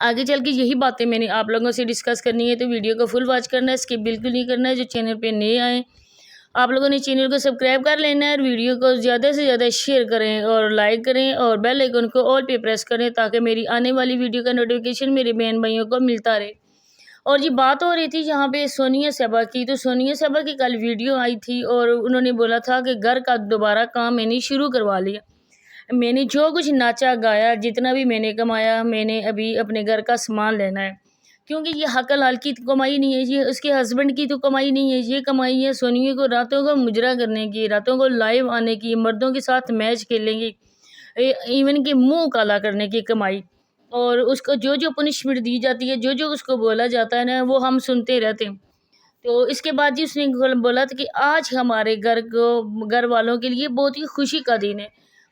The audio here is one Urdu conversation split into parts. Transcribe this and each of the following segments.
آگے چل کے یہی باتیں میں نے آپ لوگوں سے ڈسکس کرنی ہے، تو ویڈیو کو فل واچ کرنا ہے، اسکپ بالکل نہیں کرنا ہے۔ جو چینل پہ نئے آئیں آپ لوگوں نے چینل کو سبسکرائب کر لینا ہے، اور ویڈیو کو زیادہ سے زیادہ شیئر کریں اور لائک کریں، اور بیل آئیکن کو آل پہ پریس کریں تاکہ میری آنے والی ویڈیو کا نوٹیفیکیشن میرے بہن بھائیوں کو ملتا رہے۔ اور یہ بات ہو رہی تھی یہاں پہ سونیا صاحبہ کی، تو سونیا صاحبہ کی کل ویڈیو آئی تھی اور انہوں نے بولا تھا کہ گھر کا دوبارہ کام میں نے شروع کروا لیا۔ میں نے جو کچھ ناچا گایا، جتنا بھی میں نے کمایا، میں نے ابھی اپنے گھر کا سامان لینا ہے، کیونکہ یہ حق حلال کی کمائی نہیں ہے، یہ اس کے ہسبینڈ کی تو کمائی نہیں ہے، یہ کمائی ہے سونیا کو راتوں کو مجرا کرنے کی، راتوں کو لائیو آنے کی، مردوں کے ساتھ میچ کھیلنے کی، ایون کہ منہ کالا کرنے کی کمائی۔ اور اس کو جو جو پنشمنٹ دی جاتی ہے، جو جو اس کو بولا جاتا ہے نا، وہ ہم سنتے رہتے ہیں۔ تو اس کے بعد جی اس نے بولا تھا کہ آج ہمارے گھر والوں کے لیے بہت ہی خوشی کا دن ہے،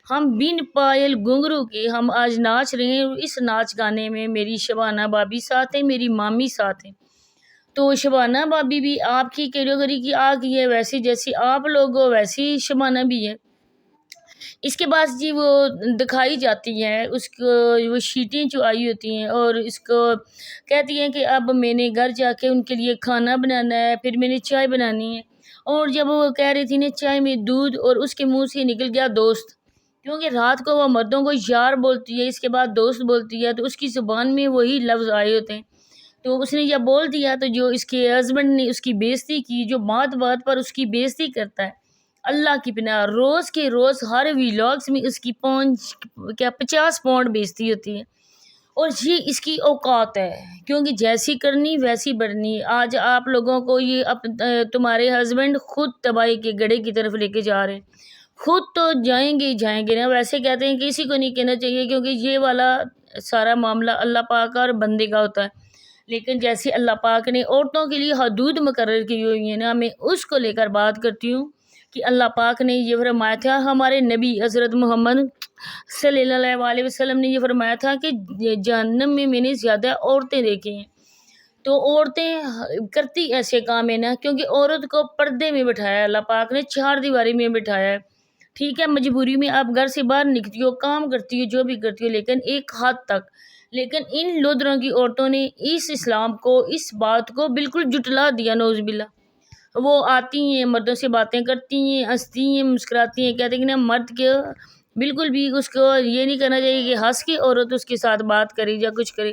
ہم بن پائل گھنگرو کے ہم آج ناچ رہے ہیں، اس ناچ گانے میں میری شبانہ بابی ساتھ ہیں، میری مامی ساتھ ہیں۔ تو شبانہ بابی بھی آپ کی کیٹیگری کی آ گئی ہے، ویسی جیسی آپ لوگ ہو ویسی شبانہ بھی ہے۔ اس کے بعد جی وہ دکھائی جاتی ہے، اس کو وہ شیٹیں جو آئی ہوتی ہیں، اور اس کو کہتی ہیں کہ اب میں نے گھر جا کے ان کے لیے کھانا بنانا ہے، پھر میں نے چائے بنانی ہے۔ اور جب وہ کہہ رہی تھی نا چائے میں دودھ، اور اس کے منہ سے نکل گیا دوست، کیونکہ رات کو وہ مردوں کو یار بولتی ہے، اس کے بعد دوست بولتی ہے، تو اس کی زبان میں وہی لفظ آئے ہوتے ہیں۔ تو اس نے جب بول دیا تو جو اس کے ہسبینڈ نے اس کی بےزتی کی، جو بات بات پر اس کی بےزتی کرتا ہے، اللہ کی پناہ روز کے روز ہر ویلاگز میں اس کی 50 پاؤنڈ بےزتی ہوتی ہے، اور یہ اس کی اوقات ہے، کیونکہ جیسی کرنی ویسی بڑھنی۔ آج آپ لوگوں کو یہ تمہارے ہسبینڈ خود تباہی کے گڑھے کی طرف لے کے جا رہے ہیں، خود تو جائیں گے نا، ویسے کہتے ہیں کسی کو نہیں کہنا چاہیے، کیونکہ یہ والا سارا معاملہ اللہ پاک اور بندے کا ہوتا ہے، لیکن جیسے اللہ پاک نے عورتوں کے لیے حدود مقرر کی ہوئی ہیں نا، میں اس کو لے کر بات کرتی ہوں کہ اللہ پاک نے یہ فرمایا تھا، ہمارے نبی حضرت محمد صلی اللہ علیہ وسلم نے یہ فرمایا تھا کہ جہنم میں نے زیادہ عورتیں دیکھی ہیں۔ تو عورتیں کرتی ایسے کام ہے نا، کیونکہ عورت کو پردے میں بٹھایا ہے اللہ پاک نے، 4 دیواری میں بٹھایا ہے۔ ٹھیک ہے، مجبوری میں آپ گھر سے باہر نکلتی ہو، کام کرتی ہو، جو بھی کرتی ہو، لیکن ایک حد تک۔ لیکن ان لودروں کی عورتوں نے اس اسلام کو، اس بات کو بالکل جٹلا دیا، نعوذ باللہ۔ وہ آتی ہیں، مردوں سے باتیں کرتی ہیں، ہنستی ہیں، مسکراتی ہیں، کہتے ہیں کہ نا مرد کے بالکل بھی اس کو یہ نہیں کرنا چاہیے کہ ہنس کے عورت اس کے ساتھ بات کرے یا کچھ کرے۔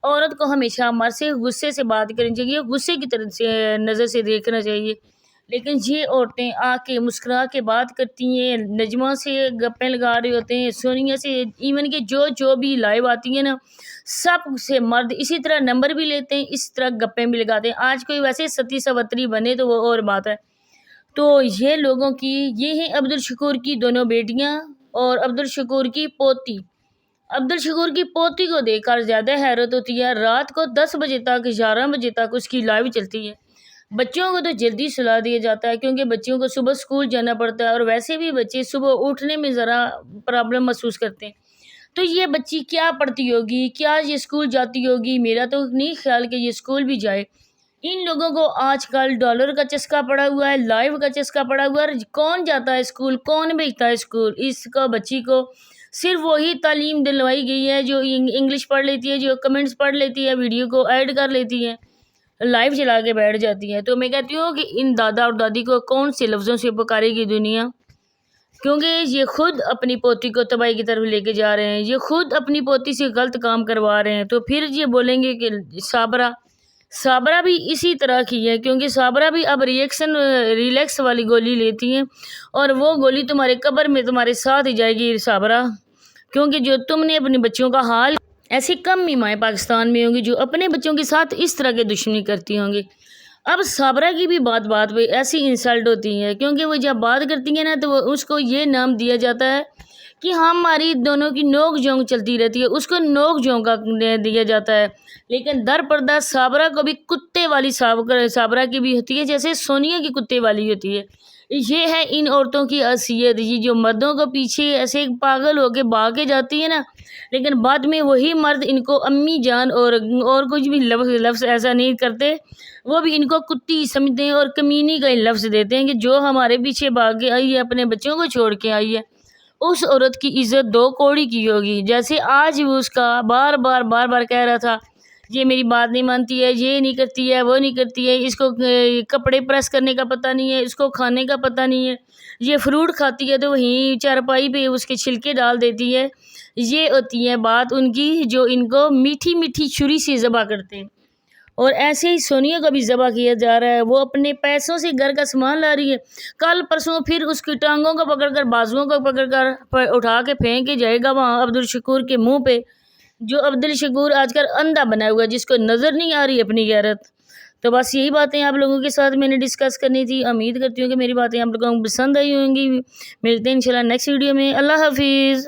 عورت کو ہمیشہ مرد سے غصے سے بات کرنی چاہیے، غصے کی طرف سے نظر سے دیکھنا چاہیے۔ لیکن یہ عورتیں آ کے مسکرا کے بات کرتی ہیں، نجمہ سے گپیں لگا رہے ہوتے ہیں، سونیا سے، ایون کہ جو بھی لائیو آتی ہیں نا، سب سے مرد اسی طرح نمبر بھی لیتے ہیں، اس طرح گپیں بھی لگاتے ہیں۔ آج کوئی ویسے ستی سوتری بنے تو وہ اور بات ہے۔ تو یہ لوگوں کی، یہ ہیں عبدالشکور کی دونوں بیٹیاں اور عبدالشکور کی پوتی۔ عبدالشکور کی پوتی کو دیکھ کر زیادہ حیرت ہوتی ہے، رات کو 10 بجے تک 11 بجے تک اس کی لائیو چلتی ہے۔ بچوں کو تو جلدی سلا دیا جاتا ہے، کیونکہ بچوں کو صبح اسکول جانا پڑتا ہے، اور ویسے بھی بچے صبح اٹھنے میں ذرا پرابلم محسوس کرتے ہیں۔ تو یہ بچی کیا پڑھتی ہوگی، کیا یہ اسکول جاتی ہوگی؟ میرا تو نہیں خیال کہ یہ اسکول بھی جائے۔ ان لوگوں کو آج کل ڈالر کا چسکا پڑا ہوا ہے، لائیو کا چسکا پڑا ہوا ہے، کون جاتا ہے اسکول، کون بھیجتا ہے اسکول؟ اس کو بچی کو صرف وہی تعلیم دلوائی گئی ہے جو انگلش پڑھ لیتی ہے، جو کمنٹس پڑھ لیتی ہے، ویڈیو کو ایڈ کر لیتی ہے، لائیو چلا کے بیٹھ جاتی ہے۔ تو میں کہتی ہوں کہ ان دادا اور دادی کو کون سے لفظوں سے پکارے گی دنیا، کیونکہ یہ خود اپنی پوتی کو تباہی کی طرف لے کے جا رہے ہیں، یہ خود اپنی پوتی سے غلط کام کروا رہے ہیں۔ تو پھر یہ بولیں گے کہ صابرہ بھی اسی طرح کی ہے، کیونکہ صابرہ بھی اب ریلیکس والی گولی لیتی ہیں، اور وہ گولی تمہارے قبر میں تمہارے ساتھ ہی جائے گی صابرہ، کیونکہ جو تم نے اپنے بچوں کا حال، ایسی کم ہی مائیں پاکستان میں ہوں گی جو اپنے بچوں کے ساتھ اس طرح کے دشمنی کرتی ہوں گی۔ اب صابرہ کی بھی بات پہ ایسی انسلٹ ہوتی ہے، کیونکہ وہ جب بات کرتی ہیں نا تو وہ اس کو یہ نام دیا جاتا ہے کہ ہماری دونوں کی نوک جھونک چلتی رہتی ہے، اس کو نوک جھونک کا دیا جاتا ہے۔ لیکن در پردہ صابرہ کو بھی کتے والی صابرہ کی بھی ہوتی ہے، جیسے سونیا کی کتے والی ہوتی ہے۔ یہ ہے ان عورتوں کی حیثیت، یہ جو مردوں کو پیچھے ایسے پاگل ہو کے بھاگ کے جاتی ہے نا، لیکن بعد میں وہی مرد ان کو امی جان اور کچھ بھی لفظ ایسا نہیں کرتے، وہ بھی ان کو کتی سمجھتے ہیں اور کمینی کا لفظ دیتے ہیں کہ جو ہمارے پیچھے بھاگ کے آئی ہے، اپنے بچوں کو چھوڑ کے آئی ہے، اس عورت کی عزت 2 کوڑی کی ہوگی. جیسے آج وہ اس کا بار بار کہہ رہا تھا یہ میری بات نہیں مانتی ہے، یہ نہیں کرتی ہے، وہ نہیں کرتی ہے، اس کو کپڑے پریس کرنے کا پتہ نہیں ہے، اس کو کھانے کا پتہ نہیں ہے، یہ فروٹ کھاتی ہے تو وہیں چارپائی پہ اس کے چھلکے ڈال دیتی ہے. یہ ہوتی ہے بات ان کی جو ان کو میٹھی میٹھی چھری سے ذبح کرتے ہیں. اور ایسے ہی سونیا کو بھی ذبح کیا جا رہا ہے. وہ اپنے پیسوں سے گھر کا سامان لا رہی ہے، کل پرسوں پھر اس کی ٹانگوں کو پکڑ کر بازوؤں کو پکڑ کر اٹھا کے پھینک کے جائے گا وہاں عبدالشکور کے منہ پہ، جو عبدالشکور آج کل اندھا بنا ہوا ہے، جس کو نظر نہیں آ رہی اپنی غیرت. تو بس یہی باتیں آپ لوگوں کے ساتھ میں نے ڈسکس کرنی تھی. امید کرتی ہوں کہ میری باتیں آپ لوگوں کو پسند آئی ہوں گی. ملتے ہیں انشاءاللہ نیکسٹ ویڈیو میں. اللہ حافظ.